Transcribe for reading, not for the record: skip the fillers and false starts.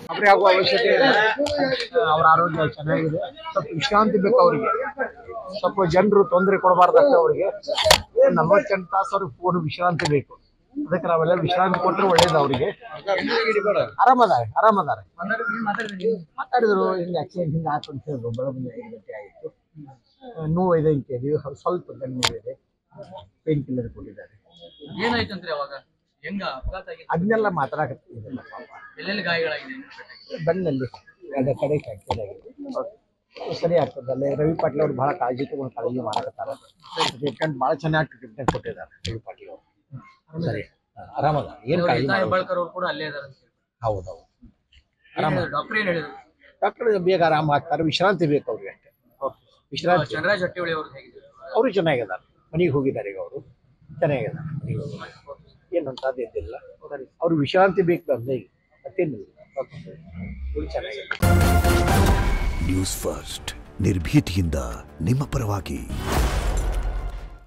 ಗಾಬರಿ ಆಗುವ ಅವಶ್ಯಕತೆ ಇಲ್ಲ. ಅವರ ಆರೋಗ್ಯ ಚೆನ್ನಾಗಿದೆ. ಸ್ವಲ್ಪ ವಿಶ್ರಾಂತಿ ಬೇಕು ಅವರಿಗೆ. ಸ್ವಲ್ಪ ಜನರು ತೊಂದರೆ ಕೊಡಬಾರ್ದಷ್ಟೇ ಅವರಿಗೆ. 48 ತಾಸು ಅವ್ರಿಗೆ ಪೂರ್ಣ ವಿಶ್ರಾಂತಿ ಬೇಕು. ಅದಕ್ಕೆ ನಾವೆಲ್ಲ ವಿಶ್ರಾಂತಿ ಕೊಟ್ಟರೆ ಒಳ್ಳೇದು ಅವರಿಗೆ. ಆರಾಮದಾರೆ ಮಾತಾಡಿದ್ರು. ಹಿಂಗೆ ಆಕ್ಸಿಡೆಂಟ್ ಹಿಂಗೆ ಆಯ್ತು ಅಂತ ಹೇಳಿದ್ರು. ಬೆಳಗ್ಗೆ 5 ಗಂಟೆ ಆಯಿತು. ನೋವು ಇದೆ ಅಂತ ಹೇಳಿದ್ವಿ. ಸ್ವಲ್ಪ ಕಣ್ಣಿದೆ. ಪೇನ್ ಕಿಲ್ಲರ್ ಕೊಟ್ಟಿದ್ದಾರೆ. ಅದನ್ನೆಲ್ಲ ಮಾತಾಡಕತ್ತಿದ್ದಿಲ್ಲ ಪಾಪ. ಬೆನ್ನಲ್ಲಿ 2 ಕಡೆ ಫ್ರಾಕ್ಚರ್ ಆಗಿದೆ. ಸರಿ ಆಗ್ತದಲ್ಲ. ರವಿ ಪಾಟೀಲ್ ಅವ್ರು ಭಾಳ ಕಾಳಜಿ ಮಾಡಕತ್ತಾರೆ. ಟ್ರೀಟ್ಮೆಂಟ್ ಭಾಳ ಚೆನ್ನಾಗಿ ಟ್ರೀಟ್ಮೆಂಟ್ ಕೊಟ್ಟಿದ್ದಾರೆ ರವಿ ಪಾಟೀಲ್ ಅವರು. ಸರಿ ಆರಾಮದ. ಏನು ಕಾಳಜಿ ಹೌದೌದು ಆರಾಮ. ಡಾಕ್ಟರ್ ಬೇಗ ಆರಾಮ ಆಗ್ತಾರೆ. ವಿಶ್ರಾಂತಿ ಬೇಕು ಅವ್ರಿಗೆ ಅಷ್ಟೇ. ವಿಶ್ರಾಂತಿ. ಅವರು ಚೆನ್ನಾಗಿದ್ದಾರೆ. ಮನೆಗೆ ಹೋಗಿದ್ದಾರೆ ಈಗ. ಅವರು ಚೆನ್ನಾಗಿದ್ದಾರೆ. ಏನಂತ ಇದ್ದಿಲ್ಲ. ಅವ್ರು ವಿಶ್ರಾಂತಿ ಬೇಕು ಬಂದೆ ಈಗ. ಮತ್ತೇನಿಲ್ಲ. ಚೆನ್ನಾಗಿದೆ. ನ್ಯೂಸ್ ಫಸ್ಟ್ ನಿರ್ಭೀತಿಯಿಂದ ನಿಮ್ಮ ಪರವಾಗಿ.